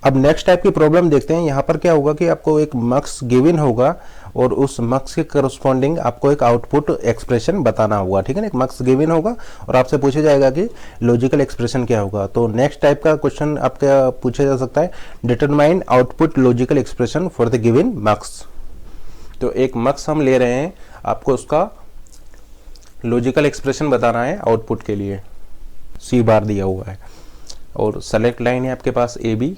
अब next type की problem देखते हैं। यहाँ पर क्या होगा कि आपको एक मक्स गिवन होगा और उस मक्स के करस्पॉन्डिंग आपको एक आउटपुट एक्सप्रेशन बताना होगा, ठीक है ना। एक मक्स गिवन होगा और आपसे पूछा जाएगा कि लॉजिकल एक्सप्रेशन क्या होगा। तो नेक्स्ट टाइप का क्वेश्चन आपका पूछा जा सकता है, determine output logical expression for the given mux. तो एक मक्स हम ले रहे हैं, आपको उसका लॉजिकल एक्सप्रेशन बताना है आउटपुट के लिए। सी बार दिया हुआ है और सेलेक्ट लाइन है आपके पास ए बी।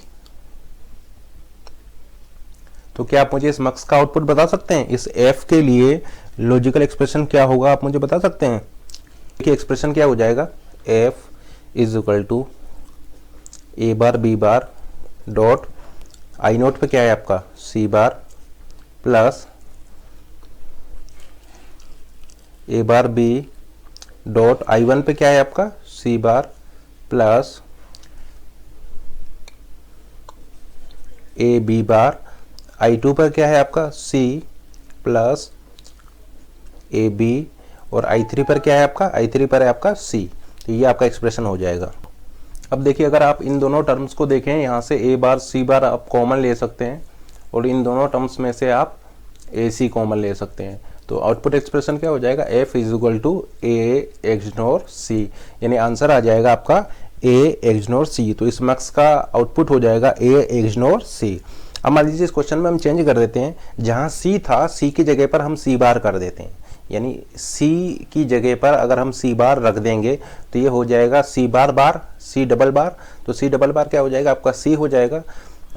तो क्या आप मुझे इस मक्स का आउटपुट बता सकते हैं? इस एफ के लिए लॉजिकल एक्सप्रेशन क्या होगा, आप मुझे बता सकते हैं? देखिए एक्सप्रेशन क्या हो जाएगा, F is equal to A bar B bar dot I naught पे क्या है आपका C bar plus A bar B dot I one पे क्या है आपका C bar plus A B bar, I two पर क्या है आपका सी प्लस ए बी और आई थ्री पर क्या है आपका, आई थ्री पर है आपका सी। तो ये आपका एक्सप्रेशन हो जाएगा। अब देखिए अगर आप इन दोनों टर्म्स को देखें, यहाँ से ए बार सी बार आप कॉमन ले सकते हैं और इन दोनों टर्म्स में से आप ए सी कॉमन ले सकते हैं। तो आउटपुट एक्सप्रेशन क्या हो जाएगा, F is equal to A XNOR C, यानी आंसर आ जाएगा आपका ए एक्सनोर सी। तो इस मक्स का आउटपुट हो जाएगा ए एक्सनोर सी। अब मान लीजिए इस क्वेश्चन में हम चेंज कर देते हैं, जहां सी था सी की जगह पर हम सी बार कर देते हैं, यानी सी की जगह पर अगर हम सी बार रख देंगे तो ये हो जाएगा सी बार बार सी डबल बार। तो सी डबल बार क्या हो जाएगा आपका सी हो जाएगा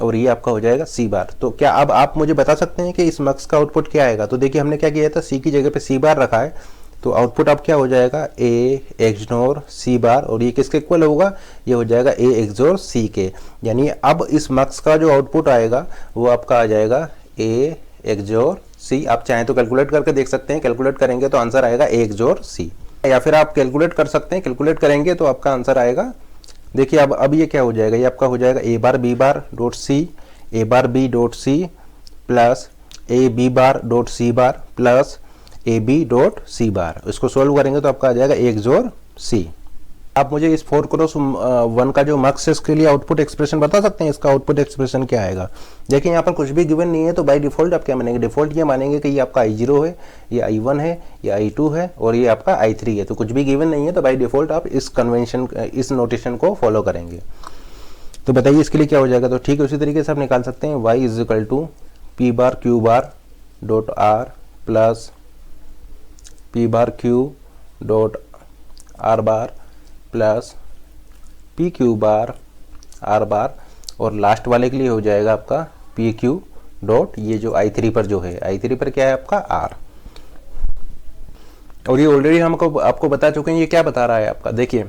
और ये आपका हो जाएगा सी बार। तो क्या अब आप मुझे बता सकते हैं कि इस मक्स का आउटपुट क्या आएगा? तो देखिए हमने क्या किया था, सी की जगह पे सी बार रखा है, तो आउटपुट अब क्या हो जाएगा ए एक्सनोर सी बार, और ये किसके इक्वल होगा, ये हो जाएगा ए एक्सोर सी के। यानी अब इस मक्स का जो आउटपुट आएगा वो आपका आ जाएगा ए एक्सोर सी। आप चाहें तो कैलकुलेट करके देख सकते हैं, कैलकुलेट करेंगे तो आंसर आएगा ए एक्सोर सी, या फिर आप कैलकुलेट कर सकते हैं, कैलकुलेट करेंगे तो आपका आंसर आएगा। देखिए अब ये क्या हो जाएगा, ये आपका हो जाएगा A bar B bar dot C, A bar B dot C plus A B bar dot C bar plus A B dot C bar. इसको सोल्व करेंगे तो आपका आ जाएगा एक जोर सी। आप मुझे इस 4x1 का जो मक्स है इसके लिए आउटपुट एक्सप्रेशन बता सकते हैं, इसका आउटपुट एक्सप्रेशन क्या आएगा? देखिए यहाँ पर कुछ भी गिवन नहीं है, तो बाय डिफॉल्ट आप क्या मानेंगे, डिफॉल्ट ये मानेंगे कि ये आपका i0 है, ये i1 है, ये i2 है और ये आपका i3 है। तो कुछ भी गिवन नहीं है तो बाय डिफॉल्ट आप इस कन्वेंशन इस नोटेशन को फॉलो करेंगे। तो बताइए इसके लिए क्या हो जाएगा? तो ठीक है उसी तरीके से आप निकाल सकते हैं y is equal to P bar Q bar dot R plus P bar Q dot R bar plus P Q bar R bar, और लास्ट वाले के लिए हो जाएगा आपका पी क्यू डॉट ये जो i3 पर जो है, i3 पर क्या है आपका आर। और ये ऑलरेडी हम आपको बता चुके हैं ये क्या बता रहा है आपका। देखिए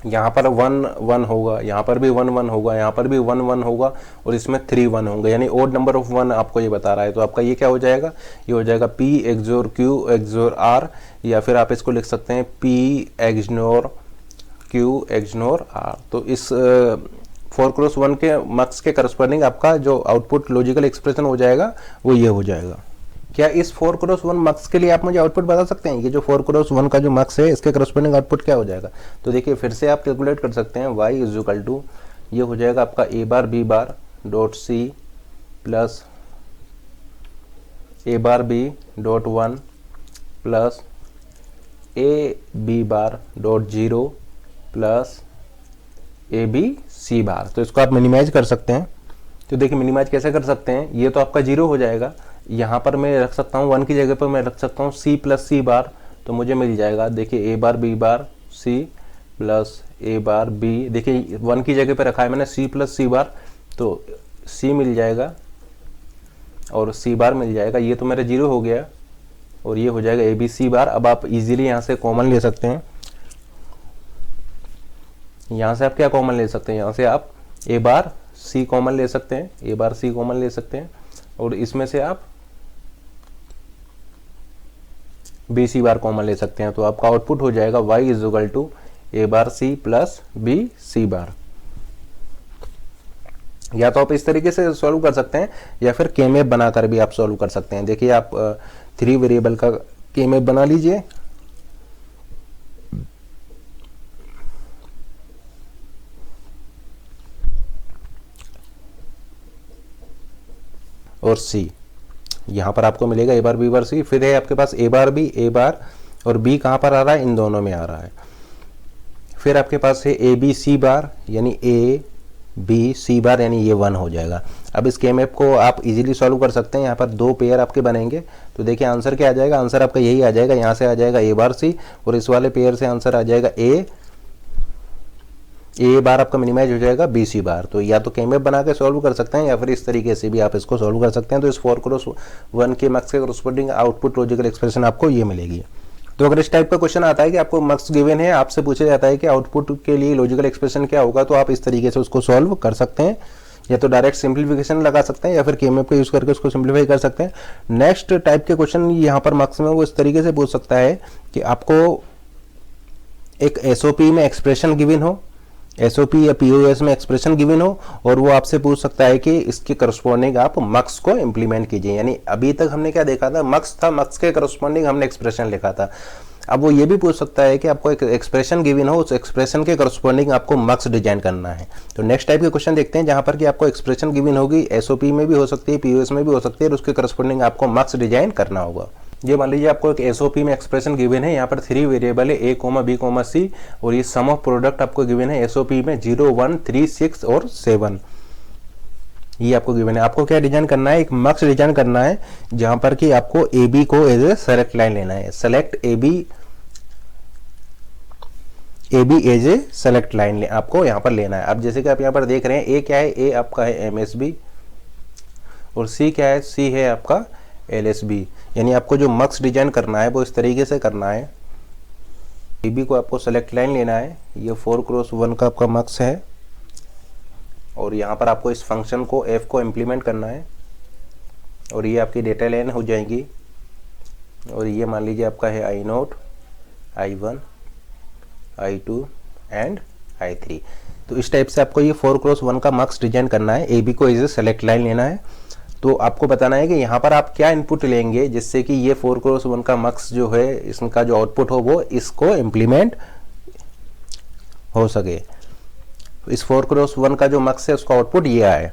यहाँ पर 1 1 होगा, यहाँ पर भी 1 1 होगा, यहाँ पर भी 1 1 होगा और इसमें 3 1 होंगे, यानी ओड नंबर ऑफ 1 आपको ये बता रहा है। तो आपका ये क्या हो जाएगा, ये हो जाएगा P एक्सोर Q एक्सोर R, या फिर आप इसको लिख सकते हैं P XNOR Q XNOR R। तो इस 4x1 के मक्स के करस्पॉन्डिंग आपका जो आउटपुट लॉजिकल एक्सप्रेशन हो जाएगा वो ये हो जाएगा। क्या इस 4x1 मक्स के लिए आप मुझे आउटपुट बता सकते हैं? ये जो 4x1 का जो मक्स है इसके करस्पॉन्डिंग आउटपुट क्या हो जाएगा? तो देखिए फिर से आप कैलकुलेट कर सकते हैं, y इज इक्वल टू ये हो जाएगा आपका A bar B bar dot C plus A bar B dot 1 plus A B bar dot 0 plus A B C bar. तो इसको आप मिनिमाइज कर सकते हैं। तो देखिए मिनिमाइज कैसे कर सकते हैं, ये तो आपका 0 हो जाएगा, यहाँ पर मैं रख सकता हूँ 1 की जगह पर मैं रख सकता हूँ सी प्लस सी बार, तो मुझे मिल जाएगा देखिए ए bar B bar C plus A bar B, देखिए 1 की जगह पर रखा है मैंने सी प्लस सी बार, तो सी मिल जाएगा और सी बार मिल जाएगा, ये तो मेरा 0 हो गया और ये हो जाएगा ए बी सी बार। अब आप इजीली यहाँ से कॉमन ले सकते हैं, यहाँ से आप क्या कॉमन ले सकते हैं, यहाँ से आप ए बार सी कॉमन ले सकते हैं, ए बार सी कॉमन ले सकते हैं और इसमें से आप बी सी बार कॉमन ले सकते हैं। तो आपका आउटपुट हो जाएगा y is equal to A bar C plus B C bar. या तो आप इस तरीके से सॉल्व कर सकते हैं या फिर के मैप बनाकर भी आप सॉल्व कर सकते हैं। देखिए आप 3 वेरिएबल का के मैप बना लीजिए। और सी। यहाँ पर आपको मिलेगा ए बार बी बार सी। फिर है आपके पास ए बार बी, ए बार और बी कहाँ पर आ रहा है, इन दोनों में आ रहा है। फिर आपके पास है ए बी सी बार, यानी ए बी सी बार, यानी ये 1 हो जाएगा। अब इस केएमएफ को आप इजीली सॉल्व कर सकते हैं। यहाँ पर 2 पेयर आपके बनेंगे, तो देखिए आंसर क्या आ जाएगा, आंसर आपका यही आ जाएगा। यहाँ से आ जाएगा ए बार सी और इस वाले पेयर से आंसर आ जाएगा ए बार आपका मिनिमाइज हो जाएगा बी सी बार। तो या तो केएमएफ बना के सॉल्व कर सकते हैं या फिर इस तरीके से भी आप इसको सॉल्व कर सकते हैं। तो इस 4x1 के मक्स के करस्पॉन्डिंग आउटपुट लॉजिकल एक्सप्रेशन आपको ये मिलेगी। तो अगर इस टाइप का क्वेश्चन आता है कि आपको मक्स गिवन है, आपसे पूछा जाता है कि आउटपुट के लिए लॉजिकल एक्सप्रेशन क्या होगा, तो आप इस तरीके से उसको सॉल्व कर सकते हैं। या तो डायरेक्ट सिंप्लीफिकेशन लगा सकते हैं या फिर केएमएफ का यूज करके उसको सिंप्लीफाई कर सकते हैं। नेक्स्ट टाइप के क्वेश्चन यहाँ पर मक्स में वो इस तरीके से पूछ सकता है कि आपको एक एसओपी में एक्सप्रेशन गिवन हो, एसओपी या पीओएस में एक्सप्रेशन गिवन हो, और वो आपसे पूछ सकता है कि इसके करस्पॉन्डिंग आप मक्स को इंप्लीमेंट कीजिए। यानी अभी तक हमने क्या देखा था, मक्स था, मक्स के करस्पॉन्डिंग हमने एक्सप्रेशन लिखा था। अब वो ये भी पूछ सकता है कि आपको एक एक्सप्रेशन गिवन हो, उस एक्सप्रेशन के करस्पॉन्डिंग आपको मक्स डिजाइन करना है। तो नेक्स्ट टाइप के क्वेश्चन देखते हैं जहां पर कि आपको एक्सप्रेशन गिवन होगी, एसओपी में भी हो सकती है, पीओएस में भी हो सकती है, और उसके करस्पॉन्डिंग आपको मक्स डिजाइन करना होगा। ये मान लीजिए आपको एक एसओपी में एक्सप्रेशन गिवन है, यहाँ पर 3 वेरिएबल है, ए कोमा बी कोमा सी, और ये सम ऑफ प्रोडक्ट आपको गिवन है एसओपी में 0 1 3 6 और 7, ये आपको गिवन है। आपको क्या डिजाइन करना है, एक मक्स डिजाइन करना है जहां पर कि आपको ए बी को एज ए सेलेक्ट लाइन लेना है। Select A B as A select line आपको यहाँ पर लेना है। अब जैसे कि आप यहाँ पर देख रहे हैं, ए क्या है, ए आपका है एमएसबी, और सी क्या है, सी है आपका एलएसबी। यानी आपको जो मक्स डिजाइन करना है वो इस तरीके से करना है। ए बी को आपको सेलेक्ट लाइन लेना है, ये 4x1 का आपका मक्स है, और यहाँ पर आपको इस फंक्शन को एफ को इम्प्लीमेंट करना है, और ये आपकी डेटा लाइन हो जाएगी। और ये मान लीजिए आपका है I0, I1, I2 and I3। तो इस टाइप से आपको ये 4x1 का मक्स डिजाइन करना है। ए बी को एज ए सेलेक्ट लाइन लेना है। तो आपको बताना है कि यहाँ पर आप क्या इनपुट लेंगे जिससे कि ये 4x1 का मक्स जो है, इसका जो आउटपुट हो वो इसको इम्प्लीमेंट हो सके। इस 4x1 का जो मक्स है उसका आउटपुट ये आए।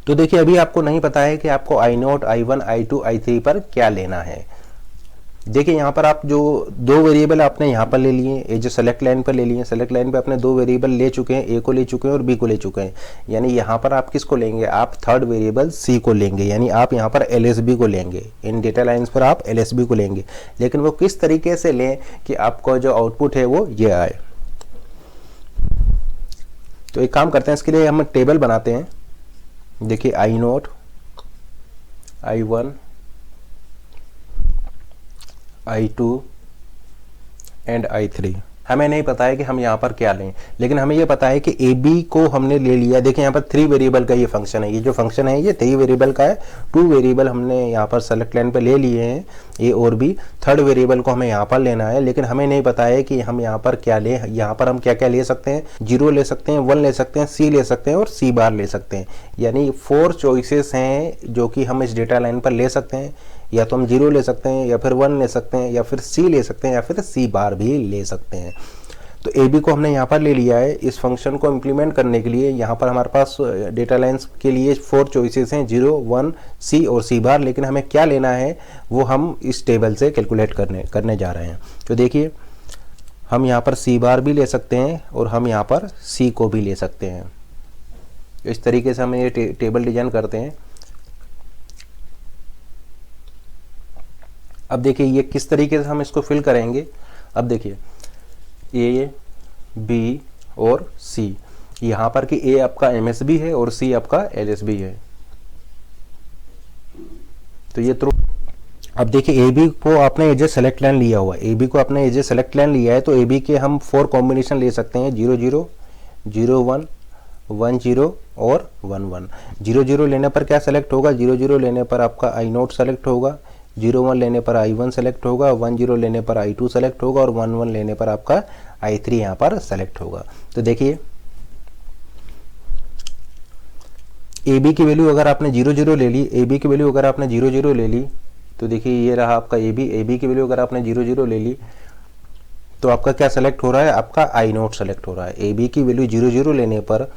तो देखिए अभी आपको नहीं पता है कि आपको I0, I1, I2, I3 पर क्या लेना है। देखिए यहाँ पर आप जो 2 वेरिएबल आपने यहाँ पर ले लिए, ये जो सेलेक्ट लाइन पर ले लिए, सेलेक्ट लाइन पे आपने 2 वेरिएबल ले चुके हैं, ए को ले चुके हैं और बी को ले चुके हैं। यानी यहाँ पर आप किसको लेंगे, आप थर्ड वेरिएबल सी को लेंगे, यानी आप यहाँ पर एलएसबी को लेंगे। इन डेटा लाइन्स पर आप एलएसबी को लेंगे, लेकिन वो किस तरीके से लें कि आपका जो आउटपुट है वो ये आए। तो एक काम करते हैं, इसके लिए हम टेबल बनाते हैं। देखिए I0, I1, I2 and I3। हमें नहीं पता है कि हम यहाँ पर क्या लें, लेकिन हमें ये पता है कि ए बी को हमने ले लिया। देखिए यहाँ पर 3 वेरिएबल का ये फंक्शन है, ये जो फंक्शन है ये 3 वेरिएबल का है। 2 वेरिएबल हमने यहाँ पर सेलेक्ट लाइन पे ले लिए हैं, ए और बी। थर्ड वेरिएबल को हमें यहाँ पर लेना है, लेकिन हमें नहीं पता है कि हम यहाँ पर क्या लें। यहाँ पर हम क्या क्या ले सकते हैं, 0 ले सकते हैं, 1 ले सकते हैं, सी ले सकते हैं और सी बार ले सकते हैं। यानी 4 चॉइसेस हैं जो कि हम इस डेटा लाइन पर ले सकते हैं। या तो हम 0 ले सकते हैं, या फिर 1 ले सकते हैं, या फिर सी ले सकते हैं, या फिर सी बार भी ले सकते हैं। तो ए बी को हमने यहाँ पर ले लिया है। इस फंक्शन को इम्प्लीमेंट करने के लिए यहाँ पर हमारे पास डेटा लाइन्स के लिए 4 चॉइसेस हैं, 0, 1, सी और सी बार। लेकिन हमें क्या लेना है वो हम इस टेबल से कैलकुलेट करने जा रहे हैं। तो देखिए हम यहाँ पर सी बार भी ले सकते हैं और हम यहाँ पर सी को भी ले सकते हैं। इस तरीके से हम ये टेबल डिजाइन करते हैं। अब देखिए ये किस तरीके से हम इसको फिल करेंगे। अब देखिए ए, बी और सी, यहाँ पर कि ए आपका एमएसबी है और सी आपका एलएसबी है। तो ये तो अब देखिए ए बी को आपने एज ए सेलेक्ट लाइन लिया हुआ है, ए बी को आपने एज ए सेलेक्ट लाइन लिया है। तो ए बी के हम 4 कॉम्बिनेशन ले सकते हैं, 0 0, 0 1, 1 0 और 1 1। 0 0 लेने पर क्या सेलेक्ट होगा, 0 0 लेने पर आपका I0 सेलेक्ट होगा, 0 1 लेने पर I1 सेलेक्ट होगा, 1 0 लेने पर I2 सेलेक्ट होगा और 1 1 लेने पर आपका I3 यहाँ पर सेलेक्ट होगा। तो देखिए ए बी की वैल्यू अगर आपने 0 0 ले ली, ए बी की वैल्यू अगर आपने 0 0 ले ली, तो देखिए ये रहा आपका ए बी की वैल्यू अगर आपने 0 0 ले ली तो आपका क्या सेलेक्ट हो रहा है, आपका I0 सेलेक्ट हो रहा है। ए बी की वैल्यू 0 0 लेने पर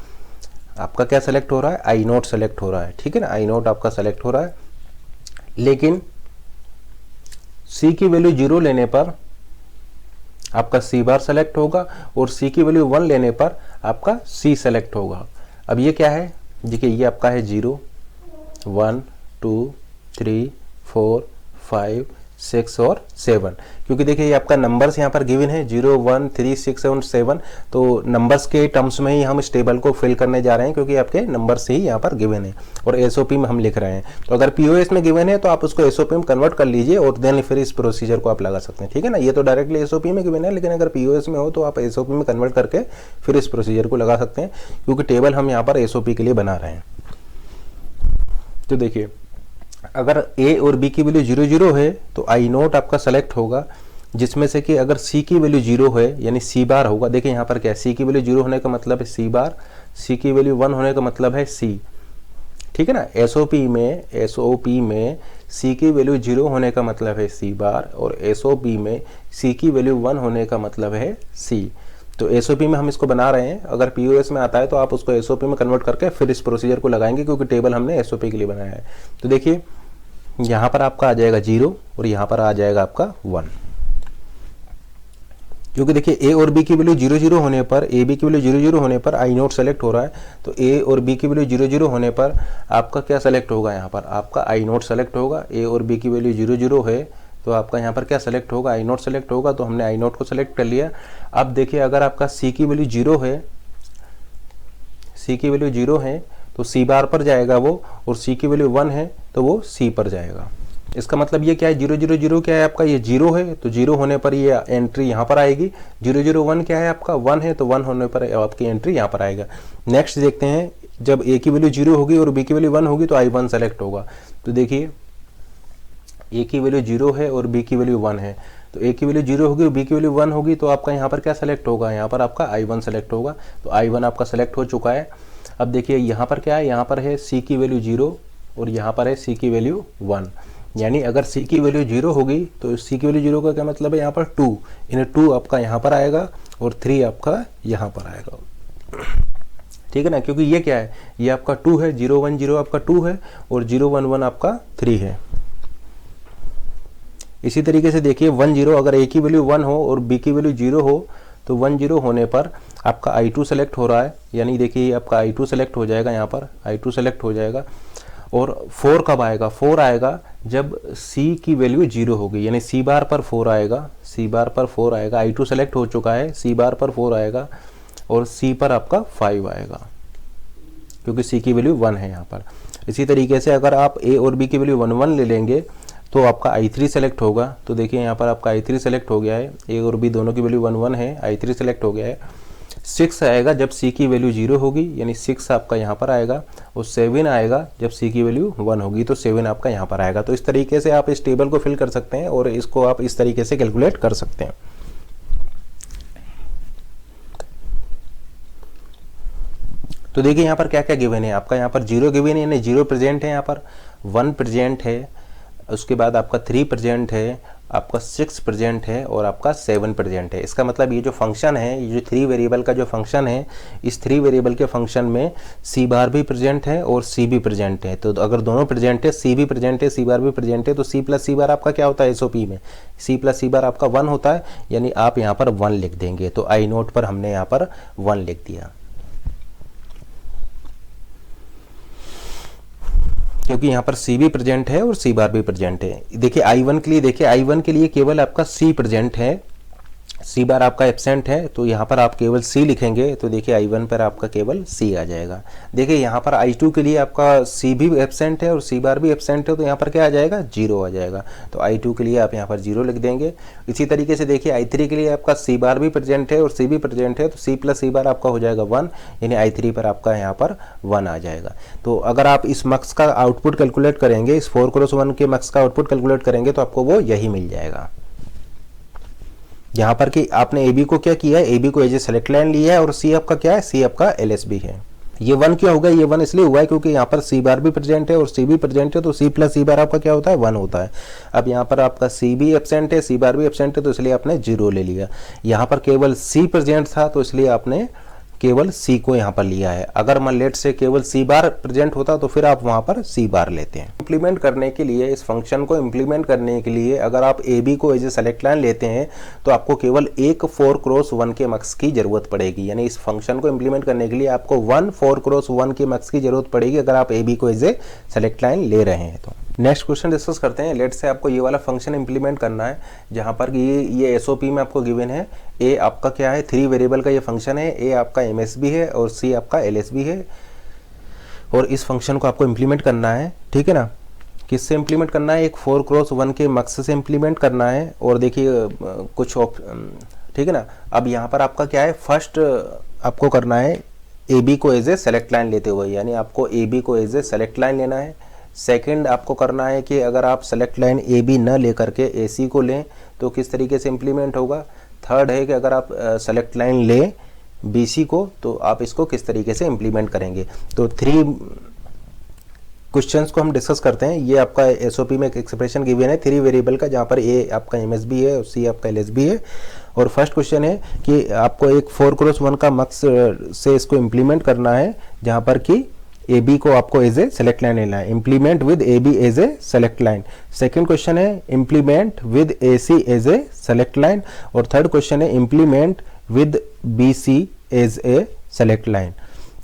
आपका क्या सेलेक्ट हो रहा है, आई नोट सेलेक्ट हो रहा है, ठीक है ना, आई नोट आपका सेलेक्ट हो रहा है। लेकिन सी की वैल्यू 0 लेने पर आपका सी बार सेलेक्ट होगा और सी की वैल्यू 1 लेने पर आपका सी सेलेक्ट होगा। अब ये क्या है, देखिए ये आपका है 0 1 2 3 4 5 6 और 7, क्योंकि देखिए ये आपका नंबर्स यहाँ पर गिवन है 0 1 3 6 और 7, तो नंबर्स के टर्म्स में ही हम इस टेबल को फिल करने जा रहे हैं, क्योंकि आपके नंबर्स ही यहाँ पर गिवन है और एसओपी में हम लिख रहे हैं। तो अगर पीओएस में गिवन है तो आप उसको एसओपी में कन्वर्ट कर लीजिए और देन फिर इस प्रोसीजर को आप लगा सकते हैं, ठीक है ना। ये तो डायरेक्टली एसओपी में गिवन है, लेकिन अगर पीओएस में हो तो आप एसओपी में कन्वर्ट करके फिर इस प्रोसीजर को लगा सकते हैं, क्योंकि टेबल हम यहाँ पर एसओपी के लिए बना रहे हैं। तो देखिए अगर a और b की वैल्यू 0 0 है तो आई नोट आपका सेलेक्ट होगा, जिसमें से कि अगर c की वैल्यू 0 है यानी c बार होगा। देखिए यहाँ पर क्या है, c की वैल्यू 0 होने का मतलब है c बार, c की वैल्यू 1 होने का मतलब है c, ठीक है ना। एसओपी में c की वैल्यू 0 होने का मतलब है c बार और एसओपी में c की वैल्यू 1 होने का मतलब है c। तो एसओपी में हम इसको बना रहे हैं, अगर पीओएस में आता है तो आप उसको एसओपी में कन्वर्ट करके फिर इस प्रोसीजर को लगाएंगे, क्योंकि टेबल हमने एसओपी के लिए बनाया है। तो देखिए यहाँ पर आपका आ जाएगा 0 और यहाँ पर आ जाएगा आपका 1, क्योंकि देखिए a और b की वैल्यू 0 0 होने पर, a b की वैल्यू 0 0 होने पर आई नोट सेलेक्ट हो रहा है। तो a और b की वैल्यू 0 0 होने पर आपका क्या सेलेक्ट होगा, यहाँ पर आपका आई नोट सेलेक्ट होगा। a और b की वैल्यू 0 0 है तो आपका यहाँ पर क्या सेलेक्ट होगा, आई नोट सेलेक्ट होगा। तो हमने आई नोट को सेलेक्ट कर लिया। अब देखिए अगर आपका c की वैल्यू 0 है, c की वैल्यू 0 है तो c बार पर जाएगा वो, और c की वैल्यू 1 है तो वो c पर जाएगा। इसका मतलब ये क्या है, 0 0 0 क्या है आपका, ये 0 है तो 0 होने पर ये एंट्री यहाँ पर आएगी। 0 0 1 क्या है आपका, 1 है तो 1 होने पर आपकी एंट्री यहाँ पर आएगा। नेक्स्ट देखते हैं, जब a की वैल्यू 0 होगी और b की वैल्यू 1 होगी तो i1 सेलेक्ट होगा। तो देखिए a की वैल्यू 0 है और b की वैल्यू 1 है, तो a की वैल्यू 0 होगी और b की वैल्यू 1 होगी तो आपका यहाँ पर क्या सेलेक्ट होगा, यहाँ पर आपका i1 सेलेक्ट होगा। तो i1 आपका सेलेक्ट हो चुका है। अब देखिए यहाँ पर क्या है, यहाँ पर है c की वैल्यू 0 और यहाँ पर है c की वैल्यू 1, यानी अगर c की वैल्यू 0 होगी तो c की वैल्यू 0 का क्या मतलब है, यहाँ पर 2, यानी 2 आपका यहाँ पर आएगा और 3 आपका यहाँ पर आएगा, ठीक है ना। क्योंकि ये क्या है, ये आपका 2 है, 0 1 0 आपका 2 है और 0 1 1 आपका 3 है। इसी तरीके से देखिए 1 0, अगर a की वैल्यू 1 हो और b की वैल्यू 0 हो तो 1 0 होने पर आपका i2 सेलेक्ट हो रहा है, यानी देखिए आपका i2 सेलेक्ट हो जाएगा, यहाँ पर i2 सेलेक्ट हो जाएगा। और 4 कब आएगा, 4 आएगा जब c की वैल्यू 0 होगी, यानी c बार पर 4 आएगा, c बार पर 4 आएगा। i2 सेलेक्ट हो चुका है, c बार पर 4 आएगा और c पर आपका 5 आएगा, क्योंकि c की वैल्यू 1 है यहाँ पर। इसी तरीके से अगर आप a और b की वैल्यू 1 1 ले लेंगे तो आपका i3 सेलेक्ट होगा। तो देखिए यहाँ पर आपका i3 सेलेक्ट हो गया है, a और b दोनों की वैल्यू 1 1 है, i3 सेलेक्ट हो गया है। 6 आएगा जब c की वैल्यू 0 होगी, यानी 6 आपका यहाँ पर आएगा, और 7 आएगा जब c की वैल्यू 1 होगी तो 7 आपका यहाँ पर आएगा। तो इस तरीके से आप इस टेबल को फिल कर सकते हैं और इसको आप इस तरीके से कैलकुलेट कर सकते हैं। तो देखिए यहाँ पर क्या क्या गिवन है, आपका यहाँ पर 0 गिवन है, यानी 0 प्रेजेंट है, यहाँ पर 1 प्रेजेंट है, उसके बाद आपका 3 प्रेजेंट है, आपका 6 प्रेजेंट है और आपका 7 प्रेजेंट है। इसका मतलब ये जो फंक्शन है, ये जो 3 वेरिएबल का जो फंक्शन है, इस 3 वेरिएबल के फंक्शन में c बार भी प्रेजेंट है और c भी प्रेजेंट है। तो अगर दोनों प्रेजेंट है, c भी प्रेजेंट है, c बार भी प्रेजेंट है, तो c प्लस c बार आपका क्या होता है एसओपी में, c प्लस c बार आपका 1 होता है, यानी आप यहाँ पर 1 लिख देंगे। तो आई नोट पर हमने यहाँ पर 1 लिख दिया, क्योंकि यहाँ पर c भी प्रेजेंट है और c बार भी प्रेजेंट है। देखिए i1 के लिए, देखिए i1 के लिए केवल आपका c प्रेजेंट है, c बार आपका एब्सेंट है, तो यहाँ पर आप केवल c लिखेंगे। तो देखिए i1 पर आपका केवल c आ जाएगा। देखिए यहाँ पर i2 के लिए आपका c भी एब्सेंट है और c बार भी एब्सेंट है, तो यहाँ पर क्या आ जाएगा, 0 आ जाएगा। तो i2 के लिए आप यहाँ पर 0 लिख देंगे। इसी तरीके से देखिए i3 के लिए आपका c बार भी प्रेजेंट है और c भी प्रेजेंट है, तो c प्लस c बार आपका हो जाएगा 1, यानी i3 पर आपका यहाँ पर 1 आ जाएगा। तो अगर आप इस मार्क्स का आउटपुट कैलकुलेट करेंगे, इस 4x1 के मार्क्स का आउटपुट कैलकुलेट करेंगे तो आपको वो यही मिल जाएगा। यहाँ पर कि आपने ए बी को क्या किया है, ए बी को एज ए सेलेक्ट लाइन लिया है और सी आपका क्या है, सी आपका एलएसबी है। ये 1 क्यों होगा, ये 1 इसलिए हुआ है क्योंकि यहाँ पर सी बार भी प्रेजेंट है और सी भी प्रेजेंट है, तो सी प्लस सी बार आपका क्या होता है, 1 होता है। अब यहाँ पर आपका सी भी एब्सेंट है, सी बार भी एब्सेंट है, तो इसलिए आपने 0 ले लिया। यहाँ पर केवल सी प्रेजेंट था तो इसलिए आपने केवल सी को यहाँ पर लिया है। अगर मान लेट से केवल सी बार प्रेजेंट होता तो फिर आप वहाँ पर सी बार लेते हैं। इंप्लीमेंट करने के लिए, इस फंक्शन को इंप्लीमेंट करने के लिए अगर आप ए बी को एज ए सेलेक्ट लाइन लेते हैं तो आपको केवल एक 4x1 के मक्स की जरूरत पड़ेगी। यानी इस फंक्शन को इंप्लीमेंट करने के लिए आपको 1 4x1 के मक्स की जरूरत पड़ेगी अगर आप ए बी को एज ए सेलेक्ट लाइन ले रहे हैं तो। नेक्स्ट क्वेश्चन डिस्कस करते हैं। लेट से आपको ये वाला फंक्शन इंप्लीमेंट करना है जहां पर ये एसओपी में आपको गिवन है। ए आपका क्या है, 3 वेरिएबल का ये फंक्शन है। ए आपका एमएसबी है और सी आपका एलएसबी है और इस फंक्शन को आपको इंप्लीमेंट करना है, ठीक है ना। किससे इंप्लीमेंट करना है, एक 4x1 के मक्स से इंप्लीमेंट करना है। और देखिए कुछ ठीक है ना। अब यहाँ पर आपका क्या है, फर्स्ट आपको करना है ए बी को एज ए सेलेक्ट लाइन लेते हुए, यानी आपको ए बी को एज ए सेलेक्ट लाइन लेना है। सेकंड आपको करना है कि अगर आप सेलेक्ट लाइन ए बी न लेकर के ए सी को लें तो किस तरीके से इंप्लीमेंट होगा। थर्ड है कि अगर आप सेलेक्ट लाइन लें बी सी को तो आप इसको किस तरीके से इंप्लीमेंट करेंगे। तो 3 क्वेश्चंस को हम डिस्कस करते हैं। ये आपका एसओपी में एक एक्सप्रेशन गिवन है 3 वेरिएबल का, जहाँ पर ए आपका एमएसबी है और सी आपका एलएसबी है। और फर्स्ट क्वेश्चन है कि आपको एक 4x1 का मक्स से इसको इंप्लीमेंट करना है जहाँ पर कि ए बी को आपको एज ए सेलेक्ट लाइन लेना है। Implement with A B as A select line. Second question है implement with A C as A select line. और थर्ड क्वेश्चन है implement with B C as A select line.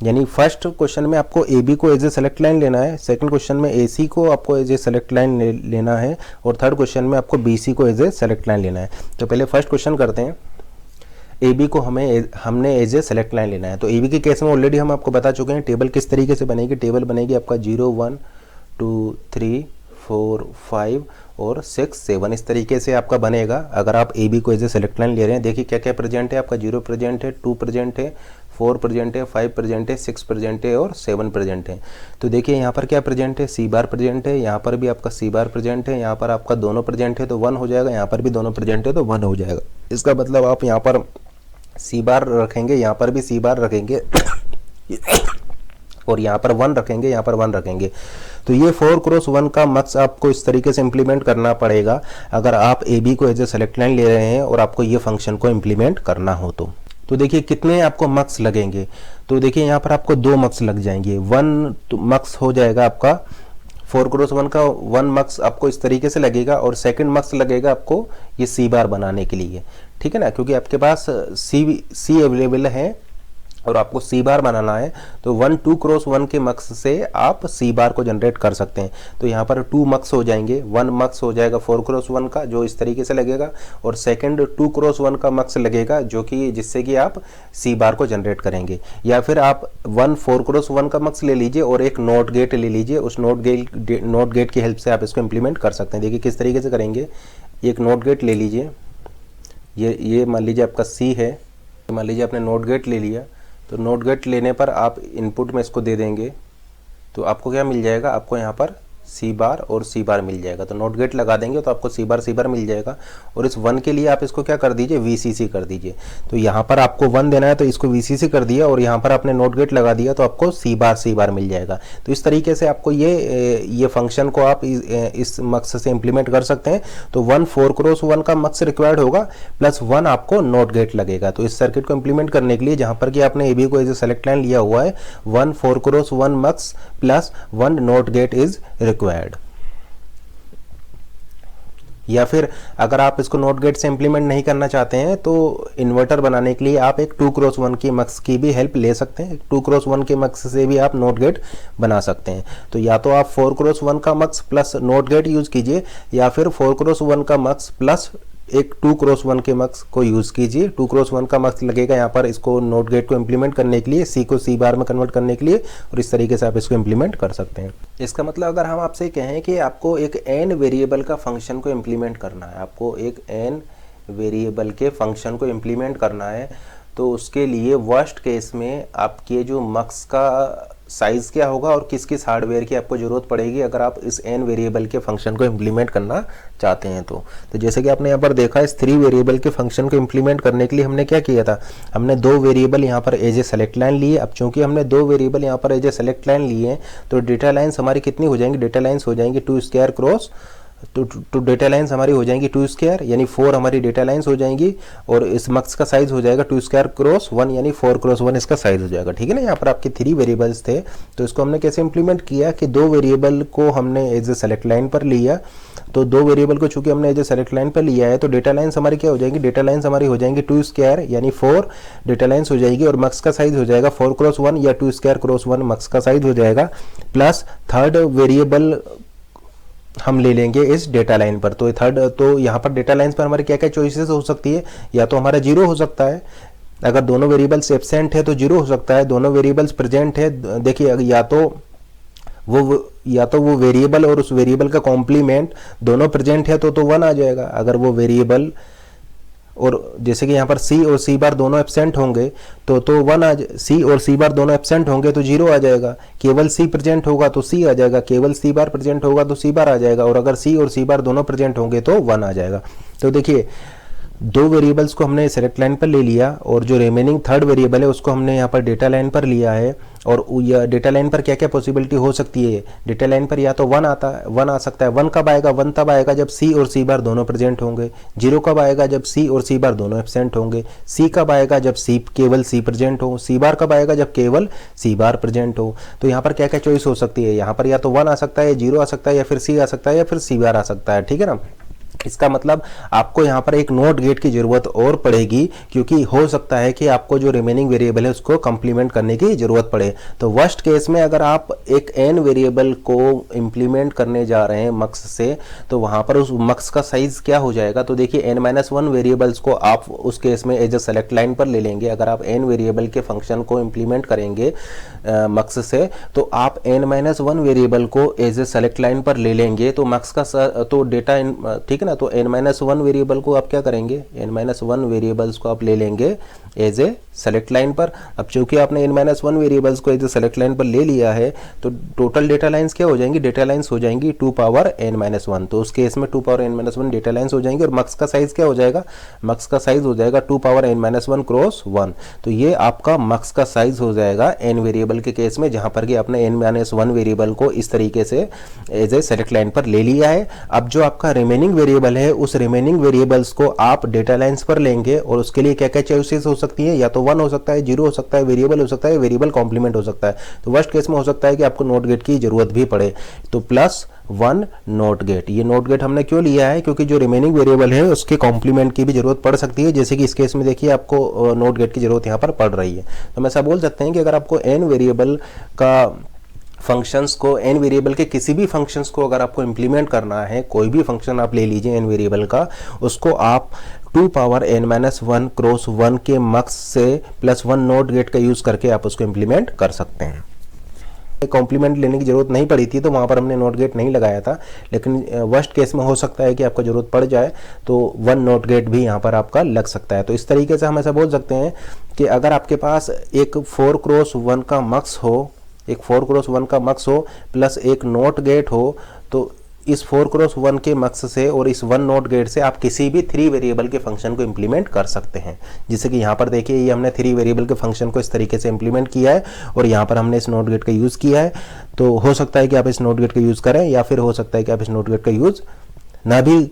यानी first question में आपको A B को as ए select line लेना है, second question में ए सी को आपको एज ए सेलेक्ट लाइन लेना है और थर्ड क्वेश्चन में आपको बी सी को एज ए सेलेक्ट लाइन लेना है। तो पहले फर्स्ट क्वेश्चन करते हैं। ए बी को हमने एज ए सेलेक्ट लाइन लेना है। तो ए बी के केस में ऑलरेडी हम आपको बता चुके हैं टेबल किस तरीके से बनेगी। टेबल बनेगी आपका 0 1 2 3 4 5 और 6 7 इस तरीके से आपका बनेगा अगर आप ए बी को एज ए सेलेक्ट लाइन ले रहे हैं। देखिए क्या क्या प्रेजेंट है आपका, 0 प्रेजेंट है, 2 प्रेजेंट है, 4 प्रेजेंट है, 5 प्रेजेंट है, 6 प्रेजेंट है और 7 प्रेजेंट है। तो देखिए यहाँ पर क्या प्रेजेंट है, सी बार प्रेजेंट है, यहाँ पर भी आपका सी बार प्रेजेंट है, यहाँ पर आपका दोनों प्रेजेंट है तो 1 हो जाएगा, यहाँ पर भी दोनों प्रेजेंट है तो 1 हो जाएगा। इसका मतलब आप यहाँ पर सी बार रखेंगे, यहाँ पर भी सी बार रखेंगे और यहाँ पर 1 रखेंगे, यहाँ पर 1 रखेंगे। तो ये 4x1 का मक्स आपको इस तरीके से इंप्लीमेंट करना पड़ेगा अगर आप ए बी को एज ए सेलेक्ट लाइन ले रहे हैं और आपको ये फंक्शन को इंप्लीमेंट करना हो तो देखिए कितने आपको मक्स लगेंगे। तो देखिए यहाँ पर आपको 2 मक्स लग जाएंगे। 1 मक्स हो जाएगा आपका 4x1 का 1 मक्स आपको इस तरीके से लगेगा और सेकंड मक्स लगेगा आपको ये सी बार बनाने के लिए, ठीक है ना, क्योंकि आपके पास सी अवेलेबल है और आपको सी बार बनाना है। तो 1 2x1 के मक्स से आप सी बार को जनरेट कर सकते हैं। तो यहाँ पर 2 मक्स हो जाएंगे, 1 मक्स हो जाएगा 4x1 का जो इस तरीके से लगेगा और सेकंड 2x1 का मक्स लगेगा जो कि जिससे कि आप सी बार को जनरेट करेंगे। या फिर आप 1 4x1 का मक्स ले लीजिए और एक नोट गेट ले लीजिए, उस नोट गेट की हेल्प से आप इसको इम्प्लीमेंट कर सकते हैं। देखिए किस तरीके से करेंगे। एक नोट गेट ले लीजिए, ये मान लीजिए आपका सी है, मान लीजिए आपने नोट गेट ले लिया। तो नोट गेट लेने पर आप इनपुट में इसको दे देंगे तो आपको क्या मिल जाएगा, आपको यहाँ पर सी बार और सी बार मिल जाएगा। तो नोट गेट लगा देंगे तो आपको सी बार मिल जाएगा और इस 1 के लिए आप इसको क्या कर दीजिए, VCC कर दीजिए। तो यहाँ पर आपको 1 देना है तो इसको VCC कर दिया और यहाँ पर आपने नोट गेट लगा दिया तो आपको सी बार मिल जाएगा। तो इस तरीके से आपको ये फंक्शन को आप इस मक्स से इंप्लीमेंट कर सकते हैं। तो 1 4x1 का मक्स रिक्वायर्ड होगा प्लस 1 आपको नोट गेट लगेगा। तो इस सर्किट को इंप्लीमेंट करने के लिए जहाँ पर कि आपने ए बी को एज ए सेलेक्ट लाइन लिया हुआ है 1 4x1 mux plus 1 NOT gate is required. या फिर अगर आप इसको नोट गेट से इंप्लीमेंट नहीं करना चाहते हैं तो इन्वर्टर बनाने के लिए आप एक 2x1 की मक्स की भी हेल्प ले सकते हैं। 2x1 के मक्स से भी आप नोट गेट बना सकते हैं। तो या तो आप 4x1 का मक्स प्लस नोट गेट यूज कीजिए या फिर 4x1 का मक्स प्लस एक 2x1 के मक्स को यूज कीजिए। 2x1 का मक्स लगेगा यहाँ पर इसको नोट गेट को इंप्लीमेंट करने के लिए, सी को सी बार में कन्वर्ट करने के लिए और इस तरीके से आप इसको इंप्लीमेंट कर सकते हैं। इसका मतलब अगर हम आपसे कहें कि आपको एक n वेरिएबल का फंक्शन को इंप्लीमेंट करना है, आपको एक n वेरिएबल के फंक्शन को इंप्लीमेंट करना है तो उसके लिए वर्स्ट केस में आपके जो मक्स का साइज़ क्या होगा और किस किस हार्डवेयर की आपको ज़रूरत पड़ेगी अगर आप इस n वेरिएबल के फंक्शन को इंप्लीमेंट करना चाहते हैं। तो जैसे कि आपने यहाँ पर देखा इस 3 वेरिएबल के फंक्शन को इंप्लीमेंट करने के लिए हमने क्या किया था, हमने 2 वेरिएबल यहाँ पर एज ए सेलेक्ट लाइन लिए। अब चूंकि हमने 2 वेरिएबल यहाँ पर एज ए सेलेक्ट लाइन लिए हैं तो डेटा लाइन्स हमारी कितनी हो जाएंगी, डेटा लाइन्स हो जाएंगी 2² क्रॉस तो डेटा लाइन्स हमारी हो जाएंगी 2 स्क्वायर यानी 4 हमारी डेटा लाइन्स हो जाएंगी, और इस मक्स का साइज हो जाएगा 2 स्क्वायर क्रॉस 1 यानी 4 क्रॉस 1 इसका साइज हो जाएगा। ठीक है ना। यहाँ पर आपके 3 वेरिएबल्स थे, तो इसको हमने कैसे इंप्लीमेंट किया कि 2 वेरिएबल को हमने एज ए सेलेक्ट लाइन पर लिया। तो 2 वेरिएबल को चूंकि हमने एज ए सेलेक्ट लाइन पर लिया है, तो डेटा लाइन्स हमारी क्या हो जाएंगी, डेटा लाइन्स हमारी हो जाएंगी 2 स्क्वायर यानी 4 डेटा लाइन्स हो जाएगी, और मक्स का साइज हो जाएगा 4 क्रॉस 1 या 2 स्क्वायर क्रॉस 1 मक्स का साइज हो जाएगा, प्लस थर्ड वेरिएबल हम ले लेंगे इस डेटा लाइन पर। तो तो यहाँ पर डेटा लाइन्स पर हमारी क्या क्या चॉइसेस हो सकती है, या तो हमारा 0 हो सकता है, अगर दोनों वेरिएबल्स एब्सेंट है तो 0 हो सकता है, दोनों वेरिएबल्स प्रेजेंट है, देखिए या तो वो वेरिएबल और उस वेरिएबल का कॉम्प्लीमेंट दोनों प्रेजेंट है तो 1 आ जाएगा। अगर वो वेरिएबल और जैसे कि यहाँ पर सी और सी बार दोनों एब्सेंट होंगे तो 1 सी और सी बार दोनों एब्सेंट होंगे तो 0 आ जाएगा। केवल सी प्रेजेंट होगा तो सी आ जाएगा, केवल सी बार प्रेजेंट होगा तो सी बार आ जाएगा, और अगर सी और सी बार दोनों प्रेजेंट होंगे तो 1 आ जाएगा। तो देखिए 2 वेरिएबल्स को हमने सेलेक्ट लाइन पर ले लिया, और जो रिमेनिंग थर्ड वेरिएबल है उसको हमने यहाँ पर डेटा लाइन पर लिया है। और डेटा लाइन पर क्या क्या पॉसिबिलिटी हो सकती है, डेटा लाइन पर या तो 1 आ सकता है। 1 कब आएगा, 1 तब आएगा जब सी और सी बार दोनों प्रेजेंट होंगे। 0 कब आएगा, जब सी और सी बार दोनों एब्सेंट होंगे। सी कब आएगा, जब केवल सी प्रेजेंट हो। सी बार कब आएगा, जब केवल सी बार प्रेजेंट हो। तो यहाँ पर क्या क्या चॉइस हो सकती है, यहाँ पर या तो 1 आ सकता है, 0 आ सकता है, या फिर सी आ सकता है, या फिर सी बार आ सकता है। ठीक है ना। इसका मतलब आपको यहाँ पर एक नोट गेट की जरूरत और पड़ेगी, क्योंकि हो सकता है कि आपको जो रिमेनिंग वेरिएबल है उसको कंप्लीमेंट करने की जरूरत पड़े। तो वर्स्ट केस में अगर आप एक एन वेरिएबल को इंप्लीमेंट करने जा रहे हैं मक्स से, तो वहां पर उस मक्स का साइज क्या हो जाएगा, तो देखिए n-1 वेरिएबल्स को आप उस केस में एज ए सेलेक्ट लाइन पर ले लेंगे। अगर आप n वेरिएबल के फंक्शन को इंप्लीमेंट करेंगे मक्स से, तो आप n-1 वेरिएबल को एज ए सेलेक्ट लाइन पर ले लेंगे, तो मक्स का तो डेटा ठीक है ना। तो n-1 वेरिएबल को आप क्या करेंगे, n-1 वेरिएबल्स को आप ले लेंगे एज ए सेलेक्ट लाइन पर। अब चूंकि आपने n-1 वेरिएबल्स को एज ए सेलेक्ट लाइन पर ले लिया है, तो टोटल डेटा लाइंस क्या हो जाएंगी, डेटा लाइंस हो जाएंगी 2 पावर n-1। तो उस केस में 2 पावर n-1 डेटा लाइंस हो जाएंगी, और मक्स का साइज क्या हो जाएगा, मक्स का साइज हो जाएगा 2 पावर n-1 क्रॉस 1। तो ये आपका मक्स का साइज हो जाएगा n वेरिएबल के केस में, जहां पर कि आपने n-1 वेरिएबल को इस तरीके से एज ए सेलेक्ट लाइन पर ले लिया है। अब जो आपका रिमेनिंग वेरिएबल है, उस रिमेनिंग वेरिएबल्स को आप डेटा लाइंस पर लेंगे, और उसके लिए क्या क्या चॉइसेस हो सकती है, या तो 1 हो सकता है, 0 हो सकता है, वेरिएबल हो सकता है, वेरिएबल कॉम्प्लीमेंट हो सकता है। तो वर्स्ट केस में हो सकता है कि आपको नोट गेट की जरूरत भी पड़े, तो +1 नोट गेट। ये नोट गेट हमने क्यों लिया है, क्योंकि जो रिमेनिंग वेरिएबल है उसके कॉम्प्लीमेंट की भी जरूरत पड़ सकती है। जैसे कि इस केस में देखिए आपको नोट गेट की जरूरत यहाँ पर पड़ रही है। तो हम ऐसा बोल सकते हैं कि अगर आपको n वेरिएबल का फंक्शंस को, n वेरिएबल के किसी भी फंक्शंस को अगर आपको इंप्लीमेंट करना है, कोई भी फंक्शन आप ले लीजिए n वेरिएबल का, उसको आप 2 पावर n-1 क्रॉस 1 के मक्स से +1 नोट गेट का यूज करके आप उसको इंप्लीमेंट कर सकते हैं। कॉम्प्लीमेंट लेने की जरूरत नहीं पड़ी थी, तो वहां पर हमने नोट गेट नहीं लगाया था, लेकिन वर्स्ट केस में हो सकता है कि आपको जरूरत पड़ जाए तो 1 नोट गेट भी यहाँ पर आपका लग सकता है। तो इस तरीके से हम ऐसा बोल सकते हैं कि अगर आपके पास एक 4 क्रॉस 1 का मक्स हो, एक 4 क्रॉस 1 का मक्स हो प्लस एक नोट गेट हो, तो इस 4 क्रॉस 1 के मक्स से और इस 1 नोट गेट से आप किसी भी 3 वेरिएबल के फंक्शन को इंप्लीमेंट कर सकते हैं। जैसे कि यहाँ पर देखिए ये हमने 3 वेरिएबल के फंक्शन को इस तरीके से इंप्लीमेंट किया है, और यहाँ पर हमने इस नोट गेट का यूज़ किया है। तो हो सकता है कि आप इस नोट गेट का यूज़ करें, या फिर हो सकता है कि आप इस नोट गेट का यूज़ ना भी,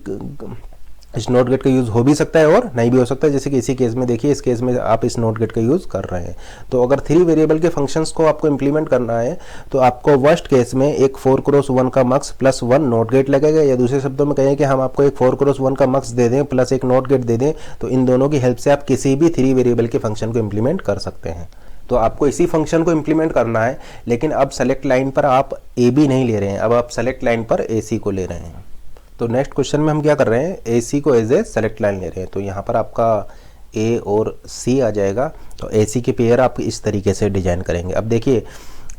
इस नोट गेट का यूज़ हो भी सकता है और नहीं भी हो सकता है। जैसे कि इसी केस में देखिए, इस केस में आप इस नोट गेट का यूज़ कर रहे हैं। तो अगर 3 वेरिएबल के फंक्शंस को आपको इंप्लीमेंट करना है, तो आपको वर्स्ट केस में एक 4 क्रॉस 1 का मक्स +1 नोट गेट लगेगा, या दूसरे शब्दों में कहें कि हम आपको एक 4 क्रॉस 1 का मक्स दे दें प्लस एक नोट गेट दे दें, तो इन दोनों की हेल्प से आप किसी भी 3 वेरिएबल के फंक्शन को इंप्लीमेंट कर सकते हैं। तो आपको इसी फंक्शन को इंप्लीमेंट करना है, लेकिन अब सेलेक्ट लाइन पर आप AB नहीं ले रहे हैं, अब आप सेलेक्ट लाइन पर AC को ले रहे हैं। तो नेक्स्ट क्वेश्चन में हम क्या कर रहे हैं, AC को एज ए सेलेक्ट लाइन ले रहे हैं। तो यहाँ पर आपका A और C आ जाएगा। तो AC के पेयर आप इस तरीके से डिजाइन करेंगे। अब देखिए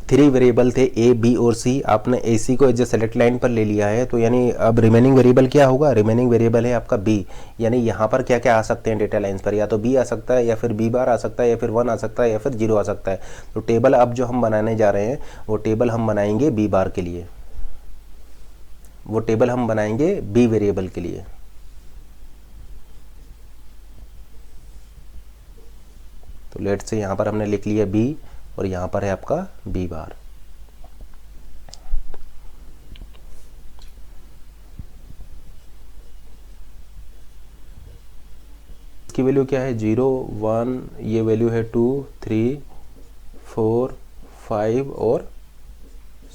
3 वेरिएबल थे A, B और C, आपने AC को एज ए सेलेक्ट लाइन पर ले लिया है, तो यानी अब रिमेनिंग वेरिएबल क्या होगा, रिमेनिंग वेरिएबल है आपका B। यानी यहाँ पर क्या क्या आ सकते हैं डेटा लाइन्स पर, या तो B आ सकता है, या फिर B बार आ सकता है, या फिर 1 आ सकता है, या फिर 0 आ सकता है। तो टेबल अब जो हम बनाने जा रहे हैं, वो टेबल हम बनाएंगे B बार के लिए, वो टेबल हम बनाएंगे B वेरिएबल के लिए। तो लेट से यहाँ पर हमने लिख लिया B, और यहाँ पर है आपका B बार। इसकी वैल्यू क्या है 0 1, ये वैल्यू है 2 3 4 5 और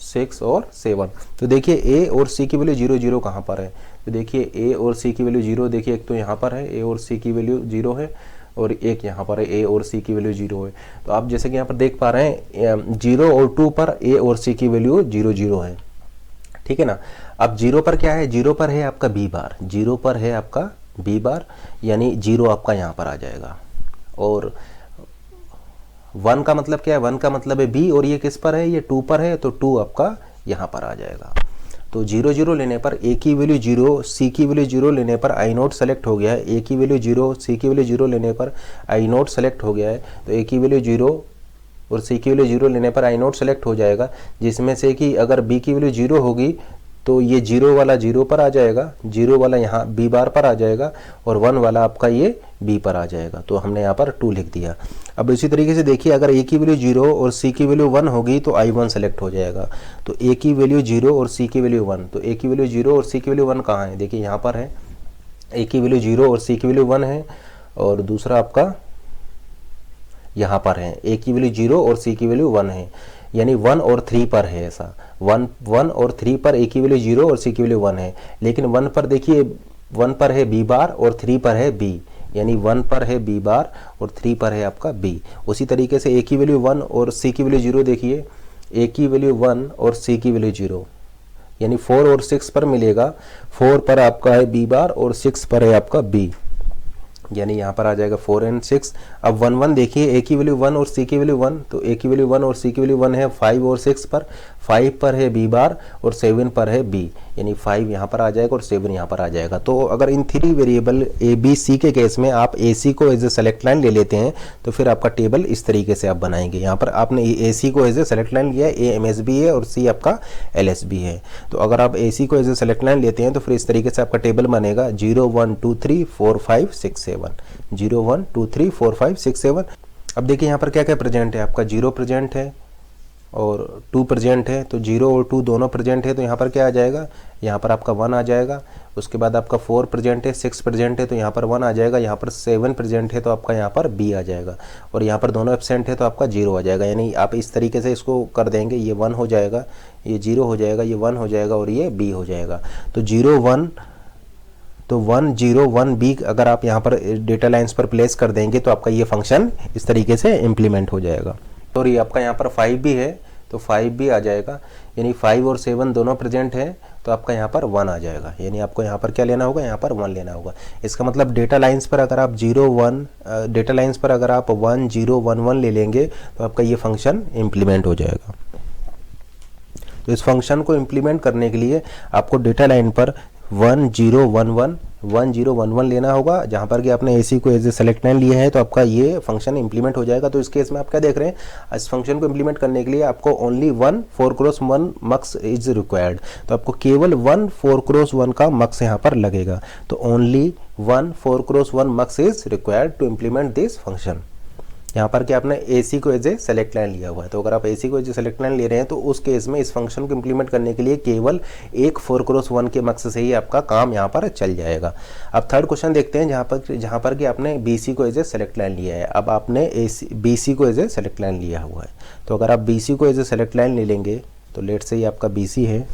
6 और 7। तो देखिए ए और सी की वैल्यू 0 0 कहाँ पर है, तो देखिए ए और सी की वैल्यू 0, देखिए एक तो यहाँ पर है ए और सी की वैल्यू 0 है और एक यहाँ पर है ए और सी की वैल्यू 0 है। तो आप जैसे कि यहाँ पर देख पा रहे हैं 0 और 2 पर ए और सी की वैल्यू 0 0 है, ठीक है ना। अब 0 पर क्या है, 0 पर है आपका बी बार, 0 पर है आपका बी बार, यानी 0 आपका यहाँ पर आ जाएगा। और 1 का मतलब क्या है, 1 का मतलब है बी, और ये किस पर है, ये 2 पर है, तो 2 आपका यहाँ पर आ जाएगा। तो 0 0 लेने पर ए की वैल्यू 0, सी की वैल्यू 0 लेने पर आई नोट सेलेक्ट हो गया है, ए की वैल्यू 0, सी की वैल्यू 0 लेने पर आई नोट सेलेक्ट हो गया है। तो ए की वैल्यू 0 और सी की वैल्यू 0 लेने पर आई नोट सेलेक्ट हो जाएगा, जिसमें से कि अगर बी की वैल्यू 0 होगी तो ये 0 वाला 0 पर आ जाएगा, 0 वाला यहाँ बी बार पर आ जाएगा, और 1 वाला आपका ये बी पर आ जाएगा। तो हमने यहाँ पर 2 लिख दिया। अब इसी तरीके से देखिए, अगर ए की वैल्यू 0 और सी की वैल्यू 1 होगी तो I1 सेलेक्ट हो जाएगा। तो ए की वैल्यू 0 और सी की वैल्यू 1, तो ए की वैल्यू 0 और सी की वैल्यू 1 कहाँ है, देखिए यहाँ पर है, ए की वैल्यू 0 और सी की वैल्यू 1 है, और दूसरा आपका यहाँ पर है, ए की वैल्यू 0 और सी की वैल्यू 1 है, यानी 1 और 3 पर है ऐसा, 1 और 3 पर ए की वैल्यू 0 और सी की वैल्यू 1 है, लेकिन 1 पर देखिए 1 पर है बी बार और 3 पर है बी, यानी 1 पर है बी बार और 3 पर है आपका बी। उसी तरीके से ए की वैल्यू 1 और सी की वैल्यू 0, देखिए ए की वैल्यू 1 और सी की वैल्यू 0, यानी 4 और 6 पर मिलेगा, 4 पर आपका है बी बार और 6 पर है आपका बी, यानी यहाँ पर आ जाएगा 4 और 6। अब 1 1 देखिए, ए की वैल्यू 1 और सी की वैल्यू 1, तो ए की वैल्यू 1 और सी की वैल्यू 1 है 5 और 6 पर, 5 पर है बी बार और 7 पर है बी, यानी 5 यहाँ पर आ जाएगा और 7 यहाँ पर आ जाएगा। तो अगर इन 3 वेरिएबल ए बी सी के केस में आप ए सी को एज ए सेलेक्ट लाइन ले लेते हैं तो फिर आपका टेबल इस तरीके से आप बनाएंगे। यहाँ पर आपने ए सी को एज ए सेलेक्ट लाइन लिया है, ए एम एस बी है और सी आपका एल एस बी है। तो अगर आप ए सी को एज ए सेलेक्ट लाइन लेते हैं तो फिर इस तरीके से आपका टेबल बनेगा 0 1 2 3 4 5 6 7, 0 1 2 3 4 5 6 7। अब देखिए यहाँ पर क्या क्या प्रेजेंट है, आपका 0 प्रेजेंट है और 2 प्रेजेंट है, तो 0 और 2 दोनों प्रेजेंट है, तो यहाँ पर क्या आ जाएगा, यहाँ पर आपका 1 आ जाएगा। उसके बाद आपका 4 प्रेजेंट है, 6 प्रेजेंट है, तो यहाँ पर 1 आ जाएगा, यहाँ पर 7 प्रेजेंट है तो आपका यहाँ पर बी आ जाएगा, और यहाँ पर दोनों एब्सेंट है तो आपका 0 आ जाएगा। यानी आप इस तरीके से इसको कर देंगे, ये 1 हो जाएगा, ये 0 हो जाएगा, ये 1 हो जाएगा और ये बी हो जाएगा। तो 0 1, तो 1 0 1 बी अगर आप यहाँ पर डेटा लाइन्स पर प्लेस कर देंगे तो आपका ये फंक्शन इस तरीके से इम्प्लीमेंट हो जाएगा। और ये आपका यहाँ पर 5 भी है तो 5 भी आ जाएगा, यानी 5 और 7 दोनों प्रेजेंट है तो आपका यहाँ पर 1 आ जाएगा, यानी आपको यहाँ पर क्या लेना होगा, यहाँ पर 1 लेना होगा। इसका मतलब डेटा लाइन्स पर अगर आप 0 1 डेटा लाइन्स पर अगर आप 1 0 1 1 ले लेंगे तो आपका ये फंक्शन इम्प्लीमेंट हो जाएगा। तो इस फंक्शन को इम्प्लीमेंट करने के लिए आपको डेटा लाइन पर 1 0 1 1 1 0 1 1 लेना होगा, जहाँ पर कि आपने ए सी को एज ए सेलेक्ट लाइन लिया है तो आपका ये फंक्शन इंप्लीमेंट हो जाएगा। तो इस केस में आप क्या देख रहे हैं, इस फंक्शन को इंप्लीमेंट करने के लिए आपको only 1 4x1 mux is required, तो आपको केवल 1 4x1 का मक्स यहाँ पर लगेगा। तो only 1 4x1 mux is required to implement this function. यहाँ पर कि आपने ए सी को एज ए सेलेक्ट लाइन लिया हुआ है, तो अगर आप ए सी को एज ए सेलेक्ट लाइन ले रहे हैं तो उस केस में इस फंक्शन को इंप्लीमेंट करने के लिए केवल एक 4x1 के मक्स से ही आपका काम यहाँ पर चल जाएगा। अब थर्ड क्वेश्चन देखते हैं, जहाँ पर कि आपने बी सी को एज ए सेलेक्ट लाइन लिया है। अब आपने बी सी को एज ए सेलेक्ट लाइन लिया हुआ है, तो अगर आप बी सी को एज ए सेलेक्ट लाइन ले लेंगे तो लेट से ही आपका बी सी है,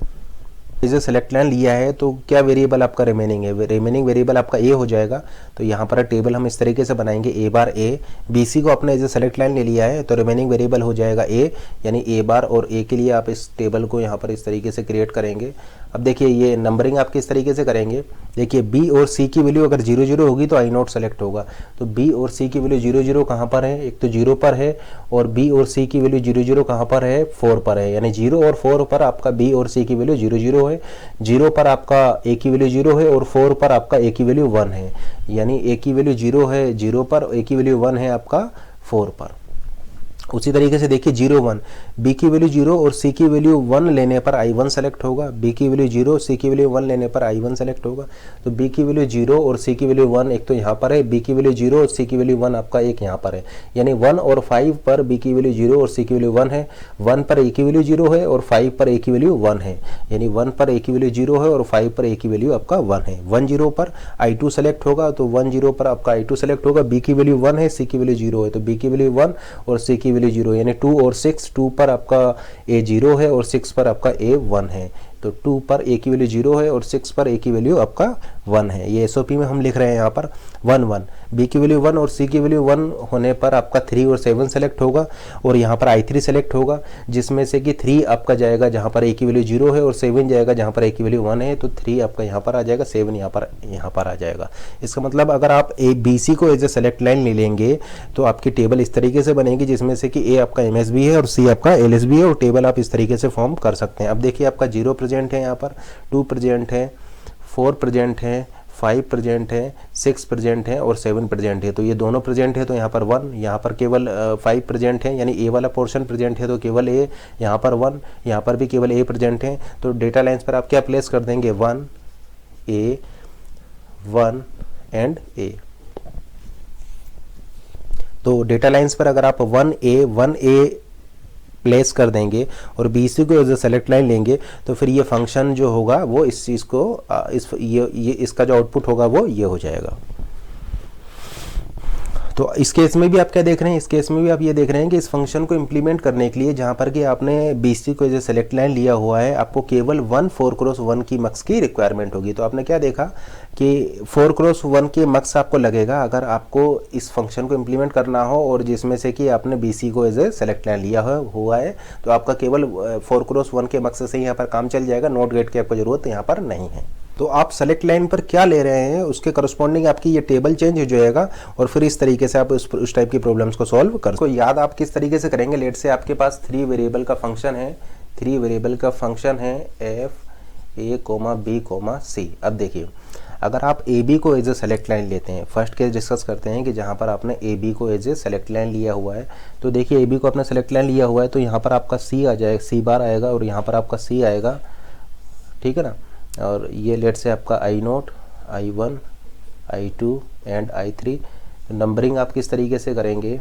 एज ए सेलेक्ट लाइन लिया है तो क्या वेरिएबल आपका रिमेनिंग है, रिमेनिंग वेरिएबल आपका ए हो जाएगा। तो यहाँ पर टेबल हम इस तरीके से बनाएंगे, ए बार ए, बी सी को आपने एज ए सेलेक्ट लाइन ले लिया है तो रिमेनिंग वेरिएबल हो जाएगा ए, यानी ए बार, और ए के लिए आप इस टेबल को यहाँ पर इस तरीके से क्रिएट करेंगे। अब देखिए ये नंबरिंग आप किस तरीके से करेंगे, देखिए बी और सी की वैल्यू अगर 0 0 होगी तो आई नोट सेलेक्ट होगा, तो बी और सी की वैल्यू 0 0 कहाँ पर है, एक तो 0 पर है, और बी और सी की वैल्यू 0 0 कहाँ पर है, 4 पर है, यानी 0 और 4 पर आपका बी और सी की वैल्यू 0 0 है, 0 पर आपका ए की वैल्यू 0 है और 4 पर आपका ए की वैल्यू 1 है, यानी ए की वैल्यू 0 है 0 पर, ए की वैल्यू 1 है आपका 4 पर। उसी तरीके से देखिए 0 1, बी की वैल्यू 0 और सी की वैल्यू 1 लेने पर I1 सेलेक्ट होगा, बी की वैल्यू 0 सी की वैल्यू 1 लेने पर I1 सेलेक्ट होगा। तो बी की वैल्यू 0 और सी की वैल्यू 1 एक तो यहाँ पर है, बी की वैल्यू 0 और सी की वैल्यू 1 आपका एक यहाँ पर है, यानी 1 और 5 पर बी की वैल्यू 0 और सी की वैल्यू 1 है, 1 पर ए की वैल्यू 0 है और 5 पर ए की वैल्यू 1 है, यानी 1 पर ए की वैल्यू 0 है और 5 पर ए की वैल्यू आपका 1 है। 1 0 पर I2 सेलेक्ट होगा, तो 1 0 पर आपका I2 सेलेक्ट होगा, बी की वैल्यू 1 है, सी की वैल्यू 0 है, तो बी की वैल्यू 1 और सी की वैल्यू 0, यानी 2 और 6, 2 पर आपका ए 0 है और 6 पर आपका ए 1 है, तो 2 पर ए की वैल्यू 0 है और 6 पर ए की वैल्यू आपका 1 है। ये एसओपी में हम लिख रहे हैं यहाँ पर 1 1, बी की वैल्यू 1 और सी की वैल्यू 1 होने पर आपका 3 और 7 सेलेक्ट होगा और यहाँ पर I3 सेलेक्ट होगा, जिसमें से कि 3 आपका जाएगा जहाँ पर ए की वैल्यू 0 है और 7 जाएगा जहाँ पर ए की वैल्यू 1 है, तो 3 आपका यहाँ पर आ जाएगा, 7 यहाँ पर आ जाएगा। इसका मतलब अगर आप ए बी सी को एज ए सेलेक्ट लाइन ले लेंगे तो आपकी टेबल इस तरीके से बनेगी, जिसमें से कि ए आपका MSB है और सी आपका LSB है, और टेबल आप इस तरीके से फॉर्म कर सकते हैं। अब देखिए आपका 0 प्रेजेंट है, यहाँ पर 2 प्रेजेंट है, 4 प्रेजेंट है, 5 प्रेजेंट है, 6 प्रेजेंट है और 7 प्रेजेंट है, तो ये दोनों प्रेजेंट है, तो यहाँ पर 1, यहाँ पर केवल 5 प्रेजेंट है, यानी ए वाला पोर्शन प्रेजेंट है तो केवल ए, यहाँ पर 1, यहाँ पर भी केवल ए प्रेजेंट है, तो डेटा लाइन्स पर आप क्या प्लेस कर देंगे, 1 ए 1 एंड ए। तो डेटा लाइन्स पर अगर आप 1 ए प्लेस कर देंगे और BC को एज ए सेलेक्ट लाइन लेंगे, तो फिर ये फंक्शन जो होगा वो इस चीज़ को ये इसका जो आउटपुट होगा वो ये हो जाएगा। तो इस केस में भी आप क्या देख रहे हैं, इस केस में भी आप ये देख रहे हैं कि इस फंक्शन को इंप्लीमेंट करने के लिए जहाँ पर कि आपने BC को एज ए सेलेक्ट लाइन लिया हुआ है, आपको केवल 1 4x1 की मक्स की रिक्वायरमेंट होगी। तो आपने क्या देखा कि 4x1 के मक्स आपको लगेगा अगर आपको इस फंक्शन को इंप्लीमेंट करना हो, और जिसमें से कि आपने BC को एज ए सेलेक्ट लाइन लिया हुआ है, तो आपका केवल 4x1 के मक्स से यहाँ पर काम चल जाएगा, नोट गेट की आपको ज़रूरत यहाँ पर नहीं है। तो आप सेलेक्ट लाइन पर क्या ले रहे हैं उसके करस्पॉन्डिंग आपकी ये टेबल चेंज हो जाएगा, और फिर इस तरीके से आप उस टाइप की प्रॉब्लम्स को सॉल्व कर सकते हैं। याद आप किस तरीके से करेंगे, लेट से आपके पास 3 वेरिएबल का फंक्शन है, 3 वेरिएबल का फंक्शन है f a, b, c। अब देखिए अगर आप ए बी को एज ए सेलेक्ट लाइन लेते हैं, फर्स्ट केस डिस्कस करते हैं कि जहाँ पर आपने ए बी को एज ए सेलेक्ट लाइन लिया हुआ है, तो देखिए ए बी को आपने सेलेक्ट लाइन लिया हुआ है, तो यहाँ पर आपका सी आ जाएगा, सी बार आएगा और यहाँ पर आपका सी आएगा, ठीक है ना। और ये लेट से आपका I0, I1, I2 and I3। Numbering आप किस तरीके से करेंगे,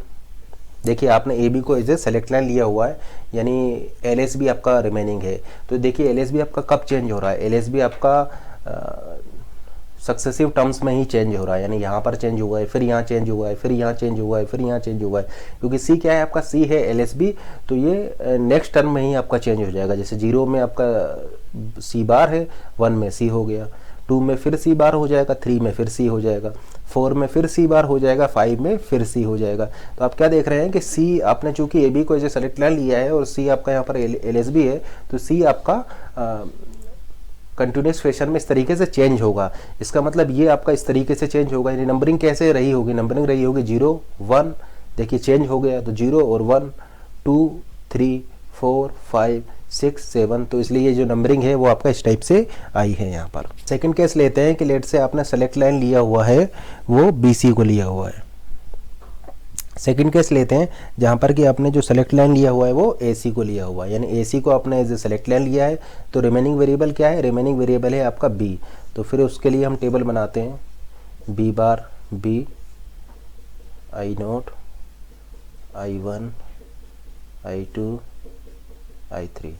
देखिए आपने ए बी को एज ए सेलेक्ट लाइन लिया हुआ है, यानी LSB आपका रिमेनिंग है। तो देखिए LSB आपका कब चेंज हो रहा है, LSB आपका सक्सेसिव टर्म्स में ही चेंज हो रहा है, यानी यहाँ पर चेंज हुआ है, फिर यहाँ चेंज हुआ है, फिर यहाँ चेंज हुआ है, फिर यहाँ चेंज हुआ है, क्योंकि सी क्या है आपका, सी है LSB, तो ये नेक्स्ट टर्म में ही आपका चेंज हो जाएगा। जैसे 0 में आपका सी बार है, 1 में सी हो गया, 2 में फिर सी बार हो जाएगा, 3 में फिर सी हो जाएगा, 4 में फिर सी बार हो जाएगा, 5 में फिर सी हो जाएगा। तो आप क्या देख रहे हैं कि सी आपने चूंकि ए बी को एज ए सेलेक्ट लाइन लिया है और सी आपका यहाँ पर LSB है, तो सी आपका कंटिन्यूस फैशन में इस तरीके से चेंज होगा। इसका मतलब ये आपका इस तरीके से चेंज होगा, यानी नंबरिंग कैसे रही होगी, नंबरिंग रही होगी 0 1, देखिए चेंज हो गया, तो 0 और 1 2 3 4 5 6 7, तो इसलिए ये जो नंबरिंग है वो आपका इस टाइप से आई है यहाँ पर। सेकंड केस लेते हैं कि लेट से आपने सेलेक्ट लाइन लिया हुआ है वो BC को लिया हुआ है। सेकंड केस लेते हैं जहाँ पर कि आपने जो सेलेक्ट लाइन लिया हुआ है वो AC को लिया हुआ है, यानी AC को आपने एज ए सेलेक्ट लाइन लिया है, तो रिमेनिंग वेरिएबल क्या है, रिमेनिंग वेरिएबल है आपका B। तो फिर उसके लिए हम टेबल बनाते हैं, B बार B, I0, I1, I2, I3।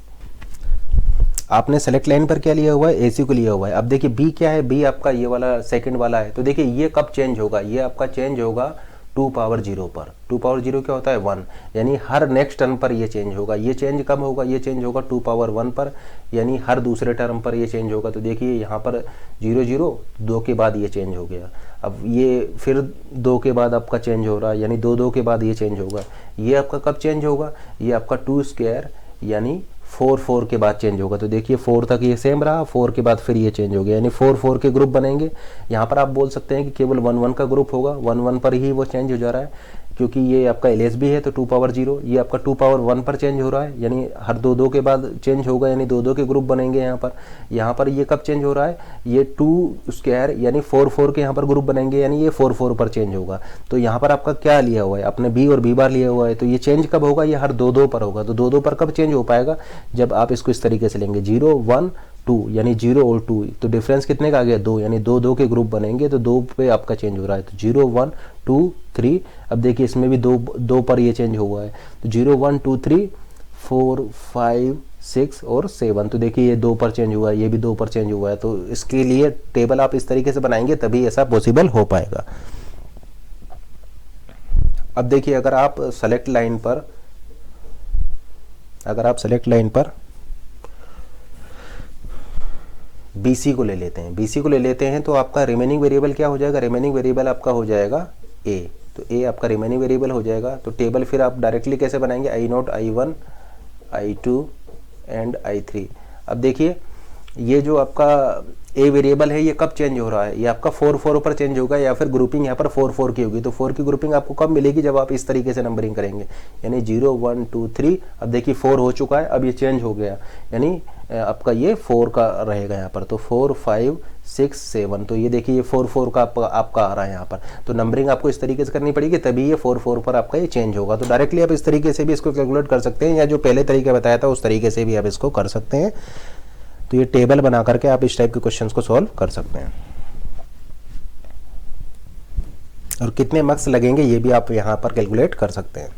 आपने सेलेक्ट लाइन पर क्या लिया हुआ है, AC को लिया हुआ है। अब देखिए B क्या है, B आपका ये वाला सेकंड वाला है, तो देखिए ये कब चेंज होगा, ये आपका चेंज होगा 2 पावर 0 पर। 2 पावर 0 क्या होता है, 1, यानी हर नेक्स्ट टर्म पर ये चेंज होगा। ये चेंज कब होगा, ये चेंज होगा 2 पावर 1 पर, यानी हर दूसरे टर्म पर ये चेंज होगा। तो देखिए यहाँ पर 0 0, 2 के बाद ये चेंज हो गया, अब ये फिर 2 के बाद आपका चेंज हो रहा है, यानी 2 2 के बाद ये चेंज होगा। ये आपका कब चेंज होगा, ये आपका 2 स्क्वायर यानी 4 4 के बाद चेंज होगा। तो देखिए 4 तक ये सेम रहा, 4 के बाद फिर ये चेंज हो गया, यानी 4 4 के ग्रुप बनेंगे। यहाँ पर आप बोल सकते हैं कि केवल 1 1 का ग्रुप होगा, 1 1 पर ही वो चेंज हो जा रहा है। क्योंकि ये आपका LSB है तो 2 पावर 0, ये आपका 2 पावर 1 पर चेंज हो रहा है, यानी हर दो दो के बाद चेंज होगा, यानी दो दो के ग्रुप बनेंगे यहाँ पर ये कब चेंज हो रहा है, ये 2 स्क्वायर यानी 4 4 के यहाँ पर ग्रुप बनेंगे, यानी ये 4 4 पर चेंज होगा। तो यहाँ पर आपका क्या लिया हुआ है, आपने B और B बार लिया हुआ है, तो ये चेंज कब होगा, ये हर दो दो पर होगा। तो दो दो पर कब चेंज हो पाएगा, जब आप इसको इस तरीके से लेंगे 0 1 2, यानी 0 और 2, तो डिफरेंस कितने का आ गया 2, यानी दो दो के ग्रुप बनेंगे, तो 2 पे आपका चेंज हो रहा है। तो 0 1 2 3, अब देखिए इसमें भी दो पर ये चेंज हुआ है, तो 0 1 2 3 4 5 6 और 7, तो देखिए ये 2 पर चेंज हुआ है, ये भी 2 पर चेंज हुआ है। तो इसके लिए टेबल आप इस तरीके से बनाएंगे तभी ऐसा पॉसिबल हो पाएगा। अब देखिए अगर आप सेलेक्ट लाइन पर BC को ले लेते हैं तो आपका रिमेनिंग वेरिएबल क्या हो जाएगा, रिमेनिंग वेरिएबल आपका हो जाएगा A, तो A आपका रिमेनिंग वेरिएबल हो जाएगा। तो टेबल फिर आप डायरेक्टली कैसे बनाएंगे, I0 I1 I2 and I3। अब देखिए ये जो आपका A वेरिएबल है ये कब चेंज हो रहा है, ये आपका 4 4 पर चेंज होगा, या फिर ग्रुपिंग यहाँ पर 4 4 की होगी। तो 4 की ग्रुपिंग आपको कब मिलेगी, जब आप इस तरीके से नंबरिंग करेंगे, यानी 0 1 2 3। अब देखिए 4 हो चुका है, अब ये चेंज हो गया, यानी आपका ये 4 का रहेगा यहाँ पर, तो 4 5 6 7, तो ये देखिए ये 4 4 का आपका आ रहा है यहाँ पर। तो नंबरिंग आपको इस तरीके से करनी पड़ेगी, तभी ये 4 4 पर आपका ये चेंज होगा। तो डायरेक्टली आप इस तरीके से भी इसको कैलकुलेट कर सकते हैं, या जो पहले तरीका बताया था उस तरीके से भी आप इसको कर सकते हैं। तो ये टेबल बना करके आप इस टाइप के क्वेश्चंस को सॉल्व कर सकते हैं, और कितने मार्क्स लगेंगे ये भी आप यहाँ पर कैलकुलेट कर सकते हैं।